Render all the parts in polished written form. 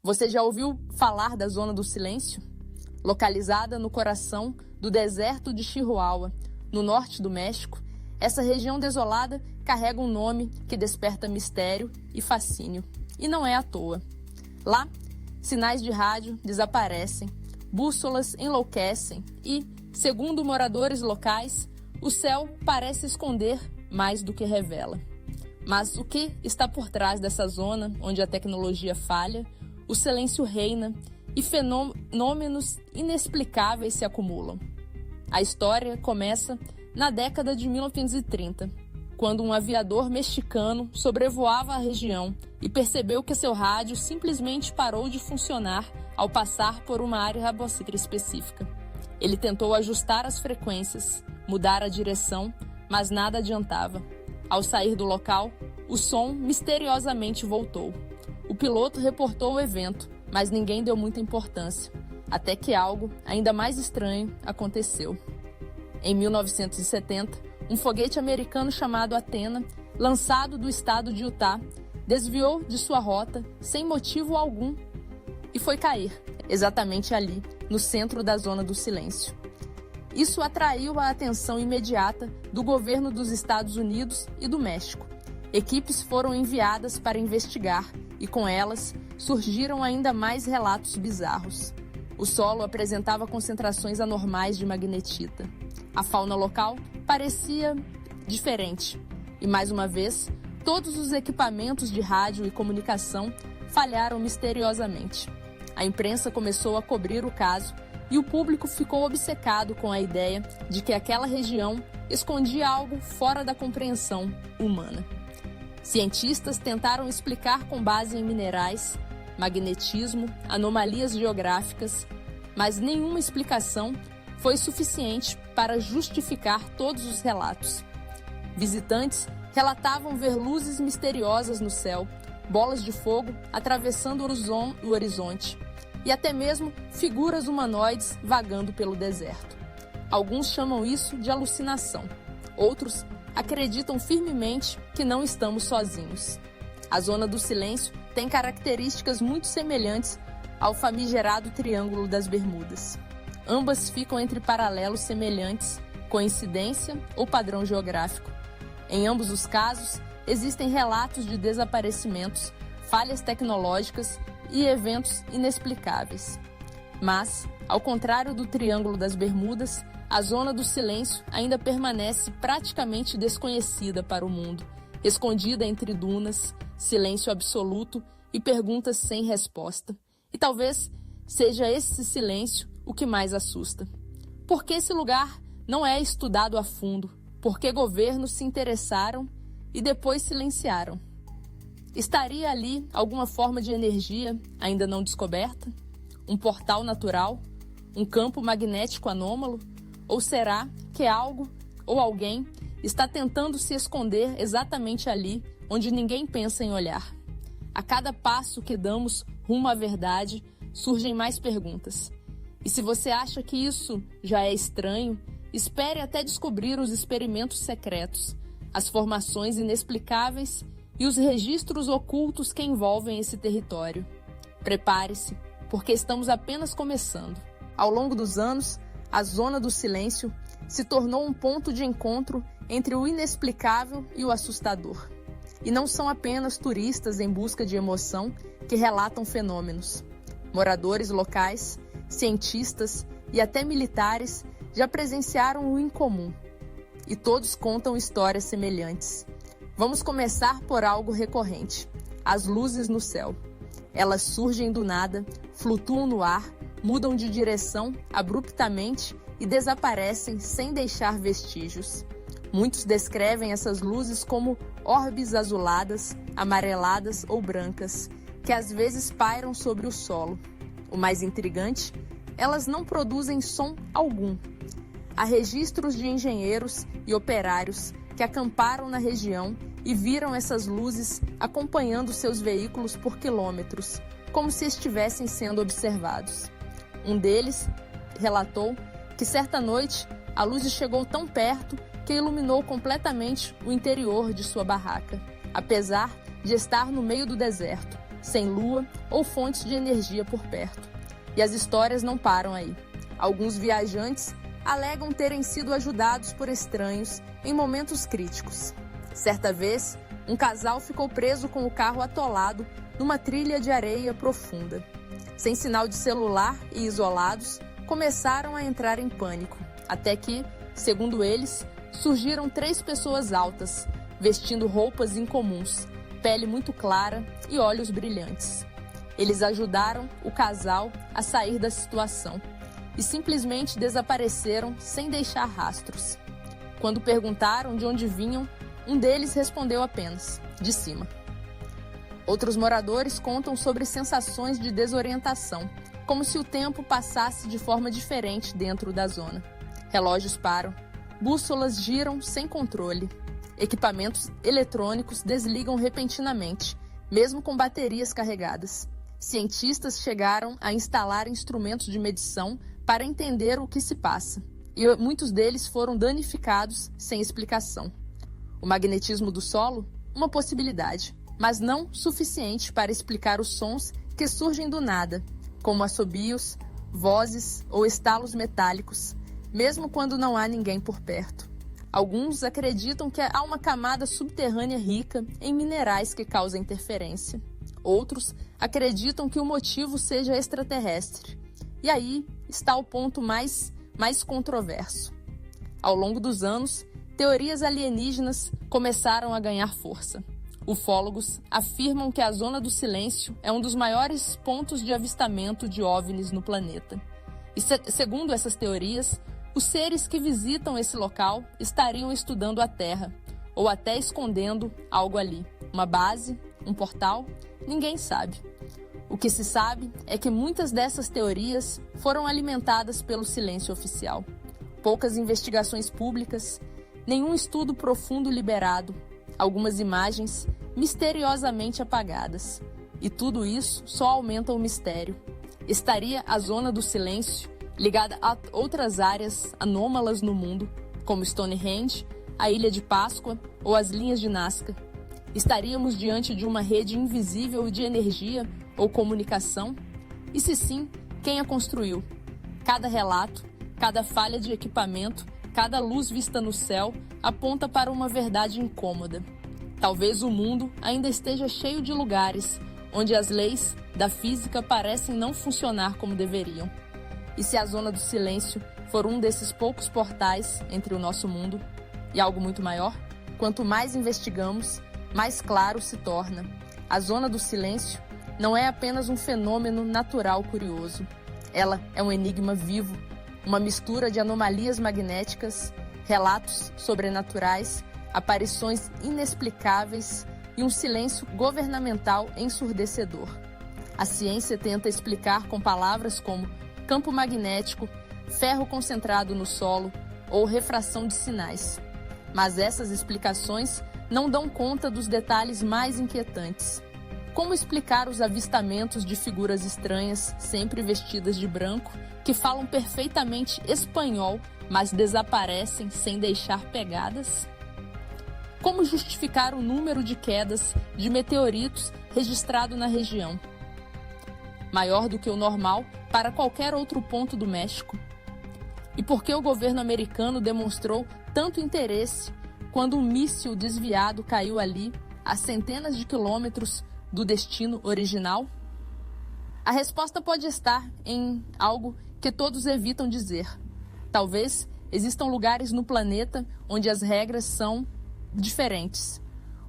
Você já ouviu falar da Zona do Silêncio? Localizada no coração do deserto de Chihuahua, no norte do México, essa região desolada carrega um nome que desperta mistério e fascínio. E não é à toa. Lá, sinais de rádio desaparecem, bússolas enlouquecem e, segundo moradores locais, o céu parece esconder mais do que revela. Mas o que está por trás dessa zona onde a tecnologia falha, o silêncio reina e fenômenos inexplicáveis se acumulam? A história começa na década de 1930, quando um aviador mexicano sobrevoava a região e percebeu que seu rádio simplesmente parou de funcionar ao passar por uma área rabocitra específica. Ele tentou ajustar as frequências, mudar a direção, mas nada adiantava. Ao sair do local, o som misteriosamente voltou. O piloto reportou o evento, mas ninguém deu muita importância, até que algo ainda mais estranho aconteceu. Em 1970, um foguete americano chamado Athena, lançado do estado de Utah, desviou de sua rota sem motivo algum e foi cair, exatamente ali, no centro da Zona do Silêncio. Isso atraiu a atenção imediata do governo dos Estados Unidos e do México. Equipes foram enviadas para investigar e, com elas, surgiram ainda mais relatos bizarros. O solo apresentava concentrações anormais de magnetita. A fauna local parecia diferente. E, mais uma vez, todos os equipamentos de rádio e comunicação falharam misteriosamente. A imprensa começou a cobrir o caso e o público ficou obcecado com a ideia de que aquela região escondia algo fora da compreensão humana. Cientistas tentaram explicar com base em minerais, magnetismo, anomalias geográficas, mas nenhuma explicação foi suficiente para justificar todos os relatos. Visitantes relatavam ver luzes misteriosas no céu, bolas de fogo atravessando o horizonte e até mesmo figuras humanoides vagando pelo deserto. Alguns chamam isso de alucinação. Outros acreditam firmemente que não estamos sozinhos. A Zona do Silêncio tem características muito semelhantes ao famigerado Triângulo das Bermudas. Ambas ficam entre paralelos semelhantes, coincidência ou padrão geográfico. Em ambos os casos, existem relatos de desaparecimentos, falhas tecnológicas e eventos inexplicáveis. Mas, ao contrário do Triângulo das Bermudas, a Zona do Silêncio ainda permanece praticamente desconhecida para o mundo, escondida entre dunas, silêncio absoluto e perguntas sem resposta. E talvez seja esse silêncio o que mais assusta. Por que esse lugar não é estudado a fundo? Por que governos se interessaram e depois silenciaram? Estaria ali alguma forma de energia ainda não descoberta? Um portal natural? Um campo magnético anômalo? Ou será que algo ou alguém está tentando se esconder exatamente ali onde ninguém pensa em olhar? A cada passo que damos rumo à verdade, surgem mais perguntas. E se você acha que isso já é estranho, espere até descobrir os experimentos secretos, as formações inexplicáveis e os registros ocultos que envolvem esse território. Prepare-se, porque estamos apenas começando. Ao longo dos anos, a Zona do Silêncio se tornou um ponto de encontro entre o inexplicável e o assustador. E não são apenas turistas em busca de emoção que relatam fenômenos. Moradores locais, cientistas e até militares já presenciaram o incomum. E todos contam histórias semelhantes. Vamos começar por algo recorrente: as luzes no céu. Elas surgem do nada, flutuam no ar, mudam de direção abruptamente e desaparecem sem deixar vestígios. Muitos descrevem essas luzes como orbes azuladas, amareladas ou brancas, que às vezes pairam sobre o solo. O mais intrigante, elas não produzem som algum. Há registros de engenheiros e operários que acamparam na região e viram essas luzes acompanhando seus veículos por quilômetros, como se estivessem sendo observados. Um deles relatou que certa noite a luz chegou tão perto que iluminou completamente o interior de sua barraca, apesar de estar no meio do deserto, sem lua ou fontes de energia por perto. E as histórias não param aí. Alguns viajantes alegam terem sido ajudados por estranhos em momentos críticos. Certa vez, um casal ficou preso com o carro atolado numa trilha de areia profunda. Sem sinal de celular e isolados, começaram a entrar em pânico, até que, segundo eles, surgiram 3 pessoas altas, vestindo roupas incomuns, pele muito clara e olhos brilhantes. Eles ajudaram o casal a sair da situação e simplesmente desapareceram sem deixar rastros. Quando perguntaram de onde vinham, um deles respondeu apenas, de cima. Outros moradores contam sobre sensações de desorientação, como se o tempo passasse de forma diferente dentro da zona. Relógios param, bússolas giram sem controle, equipamentos eletrônicos desligam repentinamente, mesmo com baterias carregadas. Cientistas chegaram a instalar instrumentos de medição para entender o que se passa, e muitos deles foram danificados sem explicação. O magnetismo do solo? Uma possibilidade, mas não suficiente para explicar os sons que surgem do nada, como assobios, vozes ou estalos metálicos, mesmo quando não há ninguém por perto. Alguns acreditam que há uma camada subterrânea rica em minerais que causa interferência. Outros acreditam que o motivo seja extraterrestre. E aí está o ponto mais controverso. Ao longo dos anos, teorias alienígenas começaram a ganhar força. Ufólogos afirmam que a Zona do Silêncio é um dos maiores pontos de avistamento de OVNIs no planeta. E segundo essas teorias, os seres que visitam esse local estariam estudando a Terra, ou até escondendo algo ali. Uma base, um portal, ninguém sabe. O que se sabe é que muitas dessas teorias foram alimentadas pelo silêncio oficial. Poucas investigações públicas, nenhum estudo profundo liberado, algumas imagens misteriosamente apagadas. E tudo isso só aumenta o mistério. Estaria a Zona do Silêncio ligada a outras áreas anômalas no mundo, como Stonehenge, a Ilha de Páscoa ou as linhas de Nazca? Estaríamos diante de uma rede invisível de energia ou comunicação? E se sim, quem a construiu? Cada relato, cada falha de equipamento, cada luz vista no céu aponta para uma verdade incômoda. Talvez o mundo ainda esteja cheio de lugares onde as leis da física parecem não funcionar como deveriam. E se a Zona do Silêncio for um desses poucos portais entre o nosso mundo e algo muito maior? Quanto mais investigamos, mais claro se torna. A Zona do Silêncio não é apenas um fenômeno natural curioso. Ela é um enigma vivo, uma mistura de anomalias magnéticas, relatos sobrenaturais, aparições inexplicáveis e um silêncio governamental ensurdecedor. A ciência tenta explicar com palavras como campo magnético, ferro concentrado no solo ou refração de sinais. Mas essas explicações não dão conta dos detalhes mais inquietantes. Como explicar os avistamentos de figuras estranhas, sempre vestidas de branco, que falam perfeitamente espanhol, mas desaparecem sem deixar pegadas? Como justificar o número de quedas de meteoritos registrado na região, maior do que o normal para qualquer outro ponto do México? E por que o governo americano demonstrou tanto interesse quando um míssil desviado caiu ali, a centenas de quilômetros do destino original? A resposta pode estar em algo que todos evitam dizer. Talvez existam lugares no planeta onde as regras são diferentes,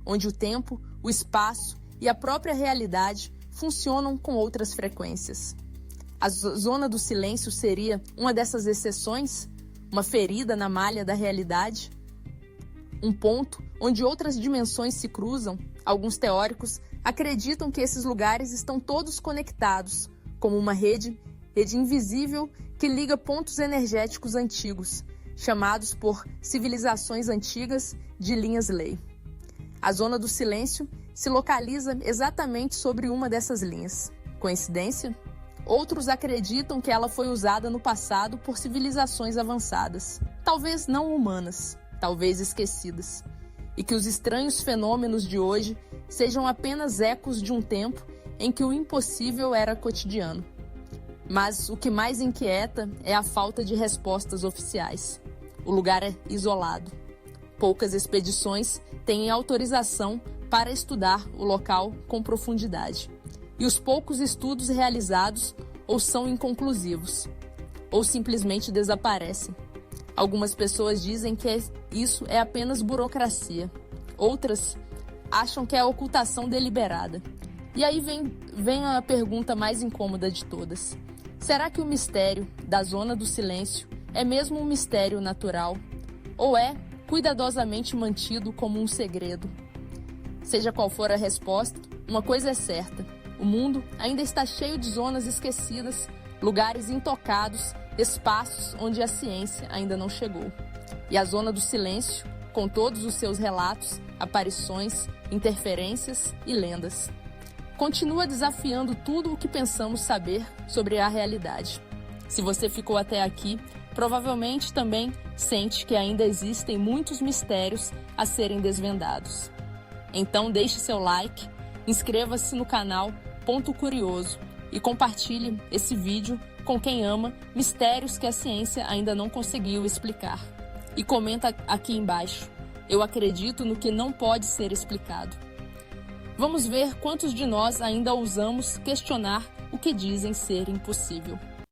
onde o tempo, o espaço e a própria realidade funcionam com outras frequências. A Zona do Silêncio seria uma dessas exceções, uma ferida na malha da realidade, um ponto onde outras dimensões se cruzam. Alguns teóricos acreditam que esses lugares estão todos conectados, como uma rede invisível que liga pontos energéticos antigos, chamados por civilizações antigas de linhas-lei. A Zona do Silêncio se localiza exatamente sobre uma dessas linhas. Coincidência? Outros acreditam que ela foi usada no passado por civilizações avançadas, talvez não humanas, talvez esquecidas, e que os estranhos fenômenos de hoje sejam apenas ecos de um tempo em que o impossível era cotidiano. Mas o que mais inquieta é a falta de respostas oficiais. O lugar é isolado. Poucas expedições têm autorização para estudar o local com profundidade. E os poucos estudos realizados ou são inconclusivos, ou simplesmente desaparecem. Algumas pessoas dizem que isso é apenas burocracia. Outras acham que é ocultação deliberada. E aí vem a pergunta mais incômoda de todas. Será que o mistério da Zona do Silêncio é mesmo um mistério natural? Ou é cuidadosamente mantido como um segredo? Seja qual for a resposta, uma coisa é certa: o mundo ainda está cheio de zonas esquecidas, lugares intocados, espaços onde a ciência ainda não chegou. E a Zona do Silêncio, com todos os seus relatos, aparições, interferências e lendas, continua desafiando tudo o que pensamos saber sobre a realidade. Se você ficou até aqui, provavelmente também sente que ainda existem muitos mistérios a serem desvendados. Então deixe seu like, inscreva-se no canal Ponto Curioso e compartilhe esse vídeo com quem ama mistérios que a ciência ainda não conseguiu explicar. E comenta aqui embaixo: eu acredito no que não pode ser explicado. Vamos ver quantos de nós ainda ousamos questionar o que dizem ser impossível.